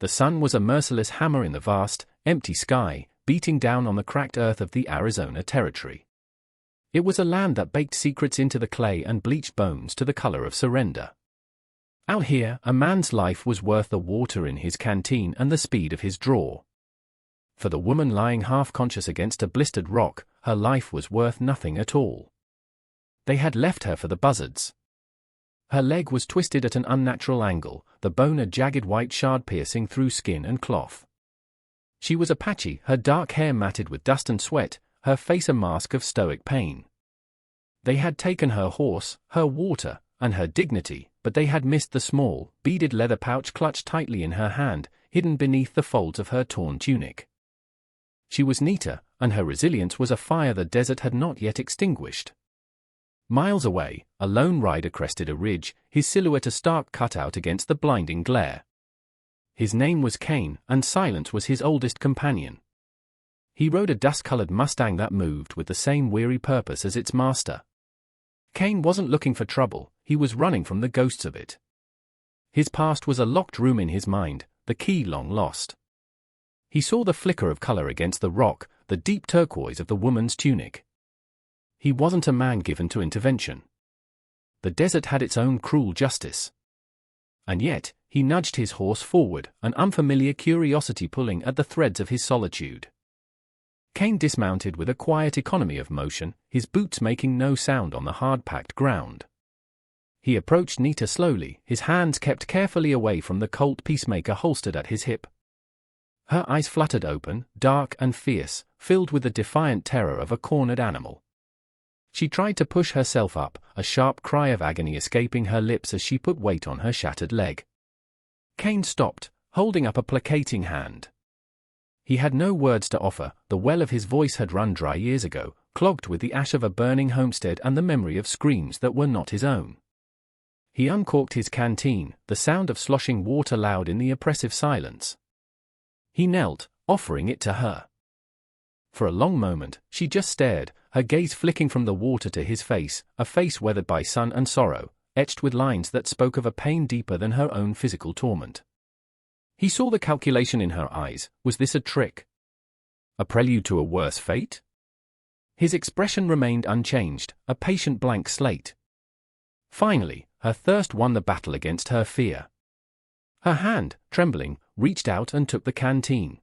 The sun was a merciless hammer in the vast, empty sky, beating down on the cracked earth of the Arizona Territory. It was a land that baked secrets into the clay and bleached bones to the color of surrender. Out here, a man's life was worth the water in his canteen and the speed of his draw. For the woman lying half-conscious against a blistered rock, her life was worth nothing at all. They had left her for the buzzards. Her leg was twisted at an unnatural angle, the bone a jagged white shard piercing through skin and cloth. She was Apache, her dark hair matted with dust and sweat, her face a mask of stoic pain. They had taken her horse, her water, and her dignity, but they had missed the small, beaded leather pouch clutched tightly in her hand, hidden beneath the folds of her torn tunic. She was Nita, and her resilience was a fire the desert had not yet extinguished. Miles away, a lone rider crested a ridge, his silhouette a stark cutout against the blinding glare. His name was Cain, and silence was his oldest companion. He rode a dust-colored Mustang that moved with the same weary purpose as its master. Cain wasn't looking for trouble, he was running from the ghosts of it. His past was a locked room in his mind, the key long lost. He saw the flicker of color against the rock, the deep turquoise of the woman's tunic. He wasn't a man given to intervention. The desert had its own cruel justice. And yet, he nudged his horse forward, an unfamiliar curiosity pulling at the threads of his solitude. Cain dismounted with a quiet economy of motion, his boots making no sound on the hard-packed ground. He approached Nita slowly, his hands kept carefully away from the Colt Peacemaker holstered at his hip. Her eyes fluttered open, dark and fierce, filled with the defiant terror of a cornered animal. She tried to push herself up, a sharp cry of agony escaping her lips as she put weight on her shattered leg. Cain stopped, holding up a placating hand. He had no words to offer, the well of his voice had run dry years ago, clogged with the ash of a burning homestead and the memory of screams that were not his own. He uncorked his canteen, the sound of sloshing water loud in the oppressive silence. He knelt, offering it to her. For a long moment, she just stared, her gaze flicking from the water to his face, a face weathered by sun and sorrow, etched with lines that spoke of a pain deeper than her own physical torment. He saw the calculation in her eyes. Was this a trick? A prelude to a worse fate? His expression remained unchanged, a patient blank slate. Finally, her thirst won the battle against her fear. Her hand, trembling, reached out and took the canteen.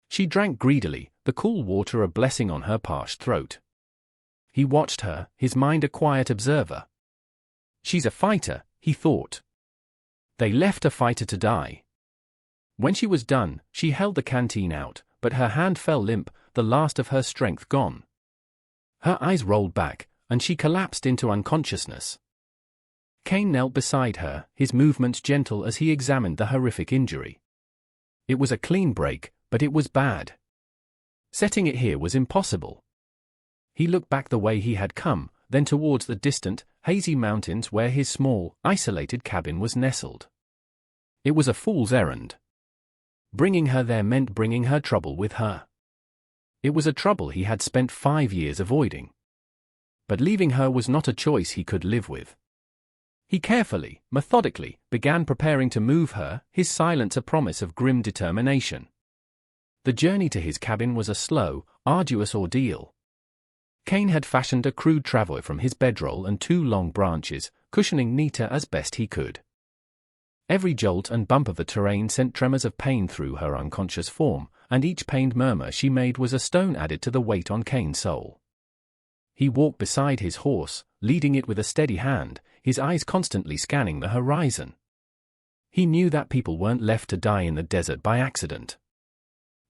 She drank greedily, the cool water a blessing on her parched throat. He watched her, his mind a quiet observer. She's a fighter, he thought. They left a fighter to die. When she was done, she held the canteen out, but her hand fell limp, the last of her strength gone. Her eyes rolled back, and she collapsed into unconsciousness. Cain knelt beside her, his movements gentle as he examined the horrific injury. It was a clean break, but it was bad. Setting it here was impossible. He looked back the way he had come, then towards the distant, hazy mountains where his small, isolated cabin was nestled. It was a fool's errand. Bringing her there meant bringing her trouble with her. It was a trouble he had spent 5 years avoiding. But leaving her was not a choice he could live with. He carefully, methodically, began preparing to move her, his silence a promise of grim determination. The journey to his cabin was a slow, arduous ordeal. Cain had fashioned a crude travois from his bedroll and 2 long branches, cushioning Nita as best he could. Every jolt and bump of the terrain sent tremors of pain through her unconscious form, and each pained murmur she made was a stone added to the weight on Cain's soul. He walked beside his horse, leading it with a steady hand, his eyes constantly scanning the horizon. He knew that people weren't left to die in the desert by accident.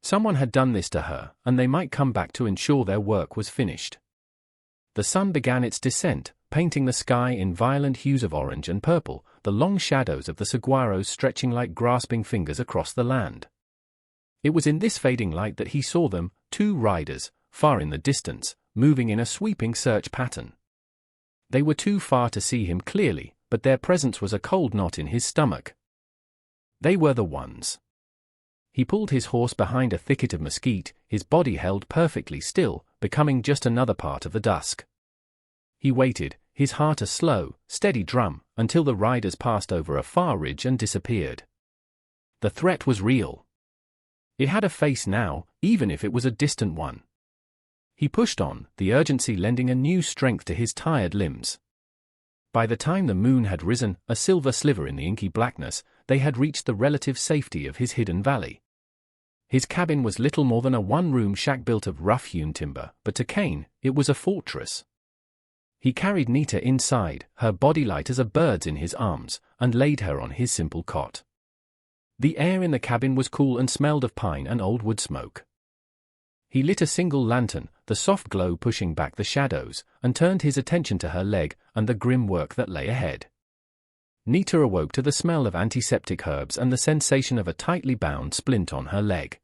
Someone had done this to her, and they might come back to ensure their work was finished. The sun began its descent, painting the sky in violent hues of orange and purple, the long shadows of the saguaros stretching like grasping fingers across the land. It was in this fading light that he saw them, 2 riders, far in the distance, moving in a sweeping search pattern. They were too far to see him clearly, but their presence was a cold knot in his stomach. They were the ones. He pulled his horse behind a thicket of mesquite, his body held perfectly still, becoming just another part of the dusk. He waited, his heart a slow, steady drum, until the riders passed over a far ridge and disappeared. The threat was real. It had a face now, even if it was a distant one. He pushed on, the urgency lending a new strength to his tired limbs. By the time the moon had risen, a silver sliver in the inky blackness, they had reached the relative safety of his hidden valley. His cabin was little more than a one-room shack built of rough-hewn timber, but to Cain, it was a fortress. He carried Nita inside, her body light as a bird's in his arms, and laid her on his simple cot. The air in the cabin was cool and smelled of pine and old wood smoke. He lit a single lantern, the soft glow pushing back the shadows, and turned his attention to her leg and the grim work that lay ahead. Nita awoke to the smell of antiseptic herbs and the sensation of a tightly bound splint on her leg.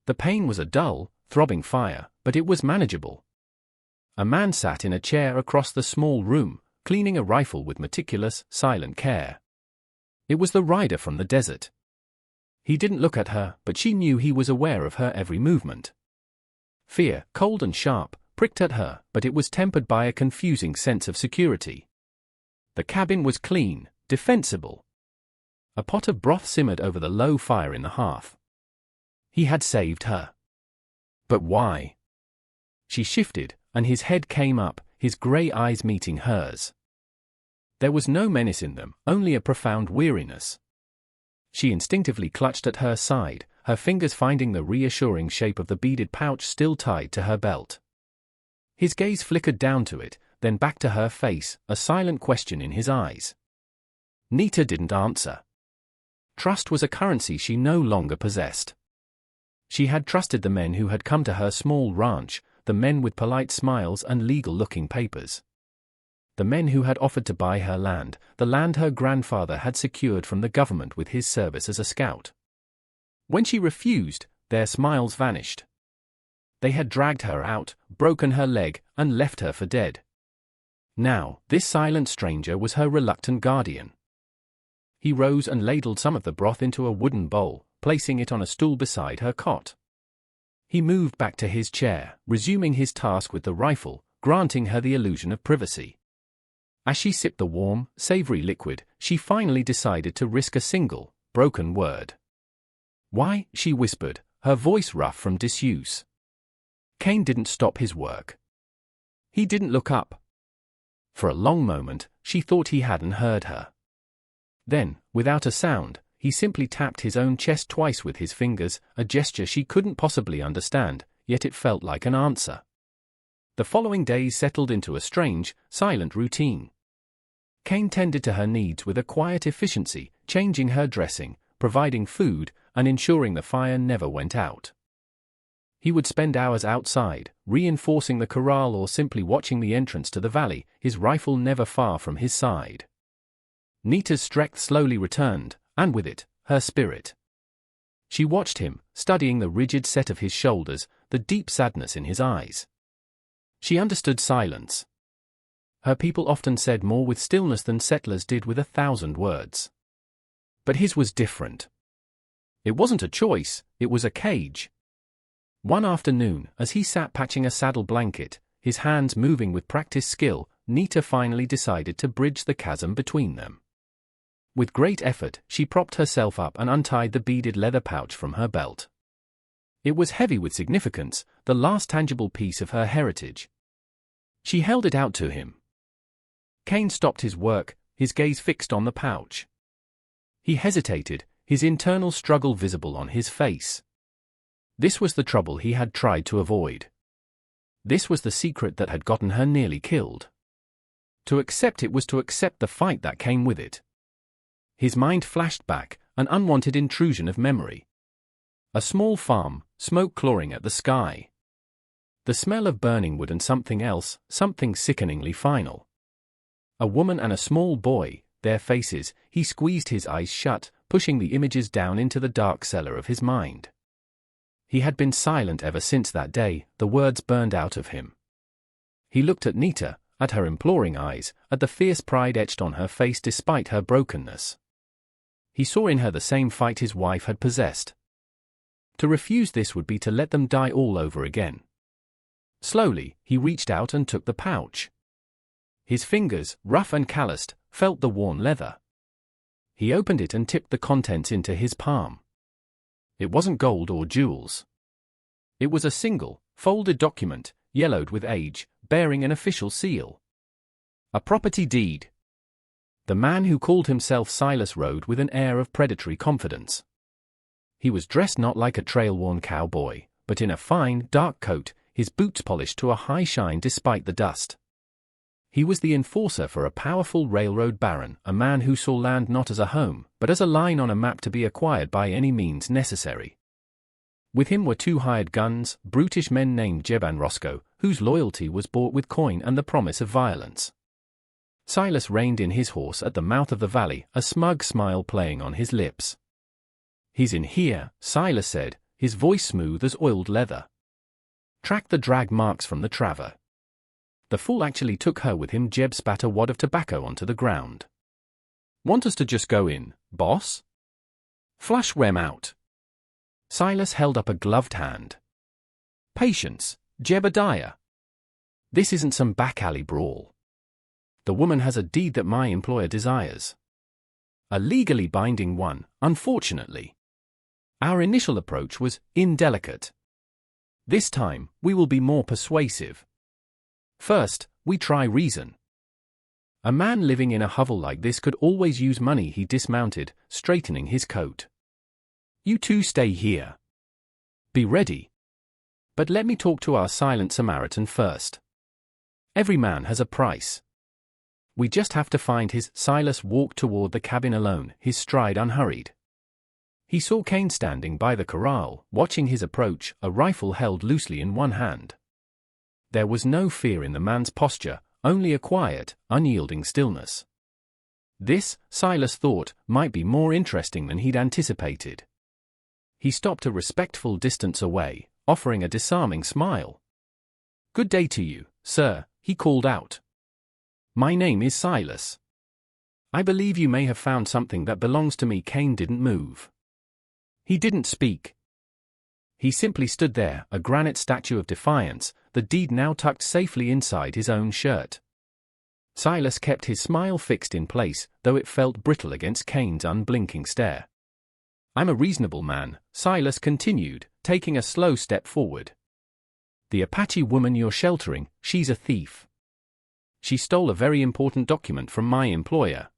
The pain was a dull, throbbing fire, but it was manageable. A man sat in a chair across the small room, cleaning a rifle with meticulous, silent care. It was the rider from the desert. He didn't look at her, but she knew he was aware of her every movement. Fear, cold and sharp, pricked at her, but it was tempered by a confusing sense of security. The cabin was clean, defensible. A pot of broth simmered over the low fire in the hearth. He had saved her. But why? She shifted, and his head came up, his grey eyes meeting hers. There was no menace in them, only a profound weariness. She instinctively clutched at her side, her fingers finding the reassuring shape of the beaded pouch still tied to her belt. His gaze flickered down to it, then back to her face, a silent question in his eyes. Nita didn't answer. Trust was a currency she no longer possessed. She had trusted the men who had come to her small ranch, the men with polite smiles and legal-looking papers. The men who had offered to buy her land, the land her grandfather had secured from the government with his service as a scout. When she refused, their smiles vanished. They had dragged her out, broken her leg, and left her for dead. Now, this silent stranger was her reluctant guardian. He rose and ladled some of the broth into a wooden bowl, placing it on a stool beside her cot. He moved back to his chair, resuming his task with the rifle, granting her the illusion of privacy. As she sipped the warm, savory liquid, she finally decided to risk a single, broken word. "Why?" she whispered, her voice rough from disuse. Cain didn't stop his work. He didn't look up. For a long moment, she thought he hadn't heard her. Then, without a sound, he simply tapped his own chest twice with his fingers, a gesture she couldn't possibly understand, yet it felt like an answer. The following days settled into a strange, silent routine. Cain tended to her needs with a quiet efficiency, changing her dressing, providing food, and ensuring the fire never went out. He would spend hours outside, reinforcing the corral or simply watching the entrance to the valley, his rifle never far from his side. Nita's strength slowly returned, and with it, her spirit. She watched him, studying the rigid set of his shoulders, the deep sadness in his eyes. She understood silence. Her people often said more with stillness than settlers did with 1,000 words. But his was different. It wasn't a choice, it was a cage. One afternoon, as he sat patching a saddle blanket, his hands moving with practiced skill, Nita finally decided to bridge the chasm between them. With great effort, she propped herself up and untied the beaded leather pouch from her belt. It was heavy with significance, the last tangible piece of her heritage. She held it out to him. Cain stopped his work, his gaze fixed on the pouch. He hesitated, his internal struggle visible on his face. This was the trouble he had tried to avoid. This was the secret that had gotten her nearly killed. To accept it was to accept the fight that came with it. His mind flashed back, an unwanted intrusion of memory. A small farm, smoke clawing at the sky. The smell of burning wood and something else, something sickeningly final. A woman and a small boy, their faces, he squeezed his eyes shut, pushing the images down into the dark cellar of his mind. He had been silent ever since that day, the words burned out of him. He looked at Nita, at her imploring eyes, at the fierce pride etched on her face despite her brokenness. He saw in her the same fight his wife had possessed. To refuse this would be to let them die all over again. Slowly, he reached out and took the pouch. His fingers, rough and calloused, felt the worn leather. He opened it and tipped the contents into his palm. It wasn't gold or jewels. It was a single, folded document, yellowed with age, bearing an official seal. A property deed. The man who called himself Silas rode with an air of predatory confidence. He was dressed not like a trail-worn cowboy, but in a fine, dark coat, his boots polished to a high shine despite the dust. He was the enforcer for a powerful railroad baron, a man who saw land not as a home, but as a line on a map to be acquired by any means necessary. With him were 2 hired guns, brutish men named Jeb and Roscoe, whose loyalty was bought with coin and the promise of violence. Silas reined in his horse at the mouth of the valley, a smug smile playing on his lips. "He's in here," Silas said, his voice smooth as oiled leather. "Track the drag marks from the traver." The fool actually took her with him. Jeb spat a wad of tobacco onto the ground. "Want us to just go in, boss? Flush them out." Silas held up a gloved hand. "Patience, Jebediah. This isn't some back alley brawl. The woman has a deed that my employer desires. A legally binding one, unfortunately. Our initial approach was indelicate. This time, we will be more persuasive. First, we try reason. A man living in a hovel like this could always use money." He dismounted, straightening his coat. "You two stay here. Be ready. But let me talk to our silent Samaritan first. Every man has a price. We just have to find his." Silas walked toward the cabin alone, his stride unhurried. He saw Cain standing by the corral, watching his approach, a rifle held loosely in one hand. There was no fear in the man's posture, only a quiet, unyielding stillness. This, Silas thought, might be more interesting than he'd anticipated. He stopped a respectful distance away, offering a disarming smile. "Good day to you, sir," he called out. "My name is Silas. I believe you may have found something that belongs to me." Cain didn't move. He didn't speak. He simply stood there, a granite statue of defiance, the deed now tucked safely inside his own shirt. Silas kept his smile fixed in place, though it felt brittle against Cain's unblinking stare. "I'm a reasonable man," Silas continued, taking a slow step forward. "The Apache woman you're sheltering, she's a thief. She stole a very important document from my employer.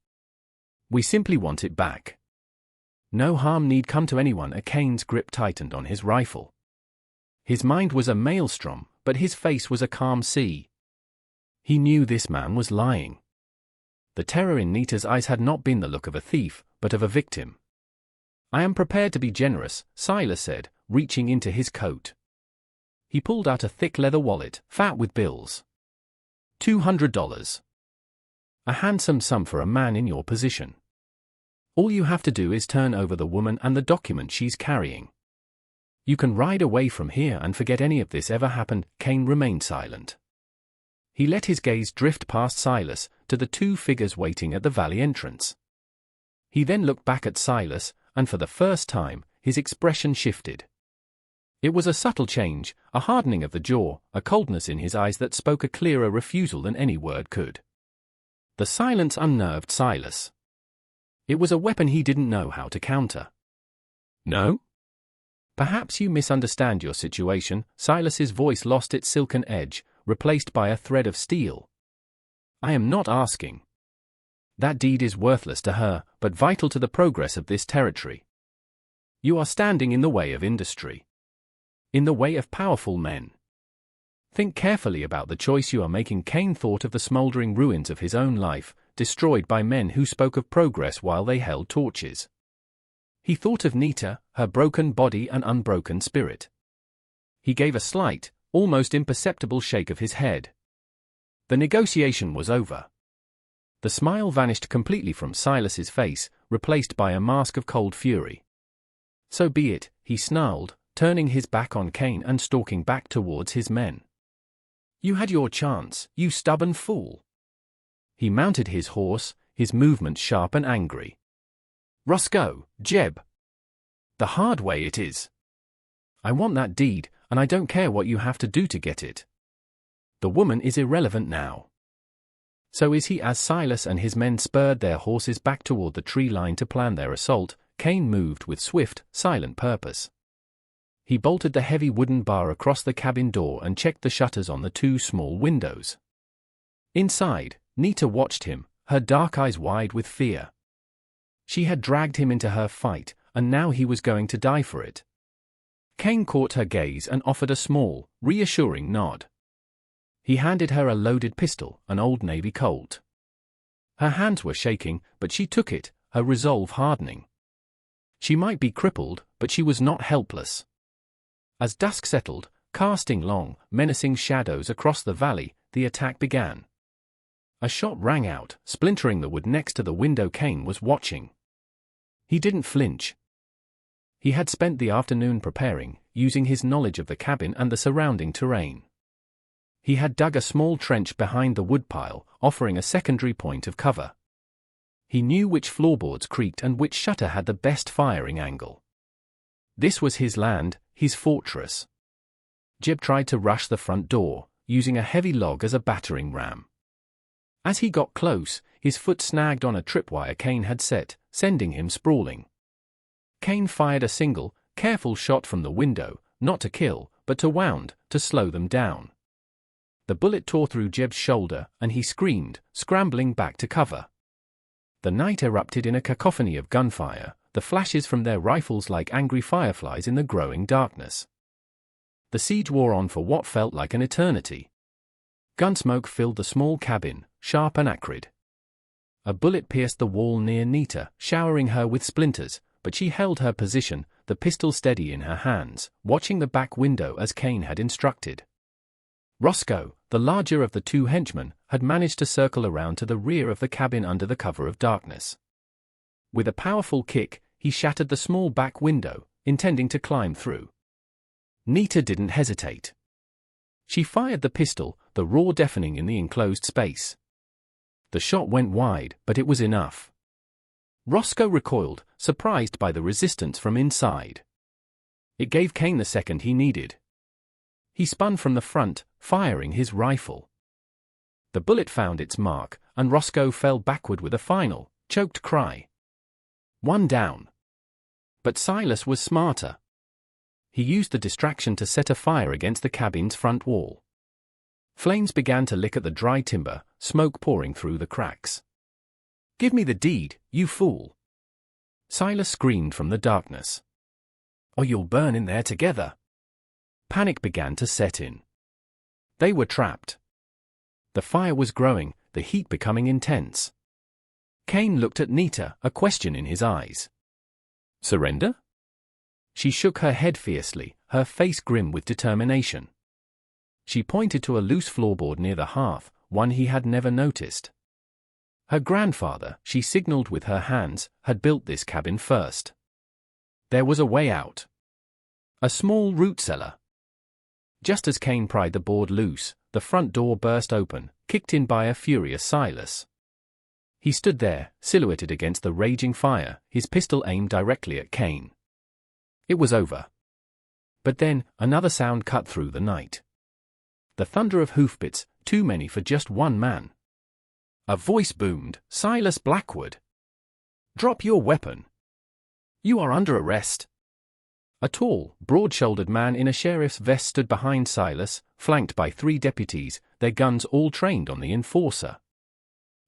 We simply want it back. No harm need come to anyone." Cain's grip tightened on his rifle. His mind was a maelstrom, but his face was a calm sea. He knew this man was lying. The terror in Nita's eyes had not been the look of a thief, but of a victim. "I am prepared to be generous," Silas said, reaching into his coat. He pulled out a thick leather wallet, fat with bills. $200. A handsome sum for a man in your position. All you have to do is turn over the woman and the document she's carrying. You can ride away from here and forget any of this ever happened." Cain remained silent. He let his gaze drift past Silas, to the 2 figures waiting at the valley entrance. He then looked back at Silas, and for the first time, his expression shifted. It was a subtle change, a hardening of the jaw, a coldness in his eyes that spoke a clearer refusal than any word could. The silence unnerved Silas. It was a weapon he didn't know how to counter. "No? Perhaps you misunderstand your situation." Silas's voice lost its silken edge, replaced by a thread of steel. "I am not asking. That deed is worthless to her, but vital to the progress of this territory. You are standing in the way of industry. In the way of powerful men. Think carefully about the choice you are making." Cain thought of the smoldering ruins of his own life, destroyed by men who spoke of progress while they held torches. He thought of Nita, her broken body and unbroken spirit. He gave a slight, almost imperceptible shake of his head. The negotiation was over. The smile vanished completely from Silas's face, replaced by a mask of cold fury. "So be it," he snarled, turning his back on Cain and stalking back towards his men. "You had your chance, you stubborn fool." He mounted his horse, his movements sharp and angry. "Roscoe, Jeb. The hard way it is. I want that deed, and I don't care what you have to do to get it. The woman is irrelevant now. So is he. As Silas and his men spurred their horses back toward the tree line to plan their assault, Cain moved with swift, silent purpose. He bolted the heavy wooden bar across the cabin door and checked the shutters on the two small windows. Inside, Nita watched him, her dark eyes wide with fear. She had dragged him into her fight, and now he was going to die for it. Cain caught her gaze and offered a small, reassuring nod. He handed her a loaded pistol, an old Navy Colt. Her hands were shaking, but she took it, her resolve hardening. She might be crippled, but she was not helpless. As dusk settled, casting long, menacing shadows across the valley, the attack began. A shot rang out, splintering the wood next to the window Cain was watching. He didn't flinch. He had spent the afternoon preparing, using his knowledge of the cabin and the surrounding terrain. He had dug a small trench behind the woodpile, offering a secondary point of cover. He knew which floorboards creaked and which shutter had the best firing angle. This was his land, his fortress. Jeb tried to rush the front door, using a heavy log as a battering ram. As he got close, his foot snagged on a tripwire Cain had set, sending him sprawling. Cain fired a single, careful shot from the window, not to kill, but to wound, to slow them down. The bullet tore through Jeb's shoulder, and he screamed, scrambling back to cover. The night erupted in a cacophony of gunfire, the flashes from their rifles like angry fireflies in the growing darkness. The siege wore on for what felt like an eternity. Gunsmoke filled the small cabin, sharp and acrid. A bullet pierced the wall near Nita, showering her with splinters, but she held her position, the pistol steady in her hands, watching the back window as Cain had instructed. Roscoe, the larger of the two henchmen, had managed to circle around to the rear of the cabin under the cover of darkness. With a powerful kick, he shattered the small back window, intending to climb through. Nita didn't hesitate. She fired the pistol, the roar deafening in the enclosed space. The shot went wide, but it was enough. Roscoe recoiled, surprised by the resistance from inside. It gave Cain the second he needed. He spun from the front, firing his rifle. The bullet found its mark, and Roscoe fell backward with a final, choked cry. One down. But Silas was smarter. He used the distraction to set a fire against the cabin's front wall. Flames began to lick at the dry timber, smoke pouring through the cracks. "Give me the deed, you fool!" Silas screamed from the darkness. "Or you'll burn in there together." Panic began to set in. They were trapped. The fire was growing, the heat becoming intense. Cain looked at Nita, a question in his eyes. "Surrender?" She shook her head fiercely, her face grim with determination. She pointed to a loose floorboard near the hearth, one he had never noticed. Her grandfather, she signaled with her hands, had built this cabin first. There was a way out. A small root cellar. Just as Cain pried the board loose, the front door burst open, kicked in by a furious Silas. He stood there, silhouetted against the raging fire, his pistol aimed directly at Cain. It was over. But then, another sound cut through the night. The thunder of hoofbeats, too many for just one man. A voice boomed, "Silas Blackwood! Drop your weapon! You are under arrest!" A tall, broad-shouldered man in a sheriff's vest stood behind Silas, flanked by 3 deputies, their guns all trained on the enforcer.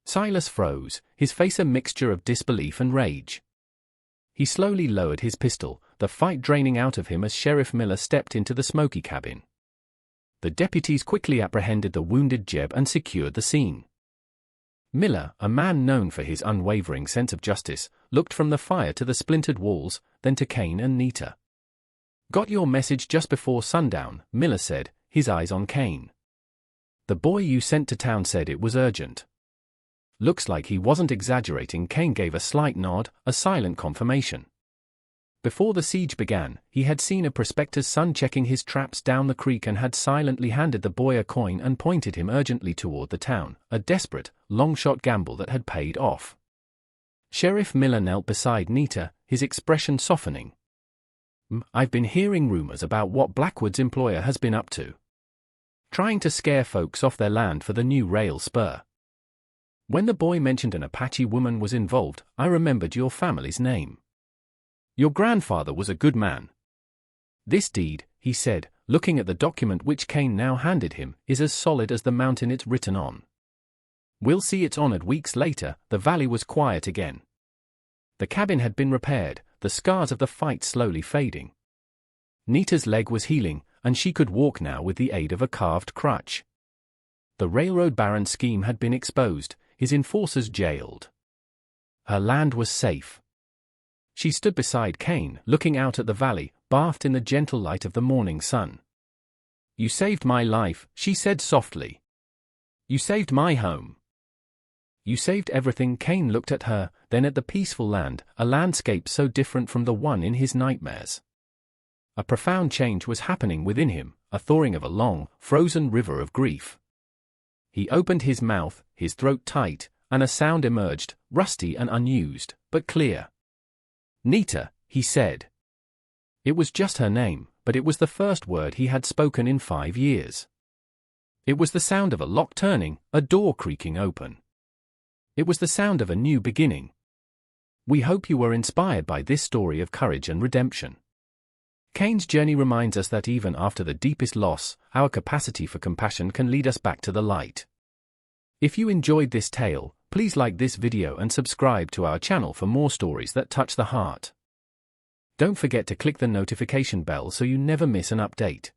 Silas froze, his face a mixture of disbelief and rage. He slowly lowered his pistol, the fight draining out of him as Sheriff Miller stepped into the smoky cabin. The deputies quickly apprehended the wounded Jeb and secured the scene. Miller, a man known for his unwavering sense of justice, looked from the fire to the splintered walls, then to Cain and Nita. "Got your message just before sundown," Miller said, his eyes on Cain. "The boy you sent to town said it was urgent." Looks like he wasn't exaggerating. Cain gave a slight nod, a silent confirmation. Before the siege began, he had seen a prospector's son checking his traps down the creek and had silently handed the boy a coin and pointed him urgently toward the town, a desperate, long-shot gamble that had paid off. Sheriff Miller knelt beside Nita, his expression softening. "I've been hearing rumors about what Blackwood's employer has been up to. Trying to scare folks off their land for the new rail spur. When the boy mentioned an Apache woman was involved, I remembered your family's name. Your grandfather was a good man. This deed, he said, looking at the document which Kane now handed him, is as solid as the mountain it's written on. We'll see it's honored. Weeks later, the valley was quiet again. The cabin had been repaired, the scars of the fight slowly fading. Nita's leg was healing, and she could walk now with the aid of a carved crutch. The railroad baron scheme had been exposed, his enforcers jailed. Her land was safe. She stood beside Kane, looking out at the valley, bathed in the gentle light of the morning sun. "You saved my life," she said softly. "You saved my home. You saved everything." Kane looked at her, then at the peaceful land, a landscape so different from the one in his nightmares. A profound change was happening within him, a thawing of a long, frozen river of grief. He opened his mouth, his throat tight, and a sound emerged, rusty and unused, but clear. "Nita," he said. It was just her name, but it was the first word he had spoken in 5 years. It was the sound of a lock turning, a door creaking open. It was the sound of a new beginning. We hope you were inspired by this story of courage and redemption. Kane's journey reminds us that even after the deepest loss, our capacity for compassion can lead us back to the light. If you enjoyed this tale, please like this video and subscribe to our channel for more stories that touch the heart. Don't forget to click the notification bell so you never miss an update.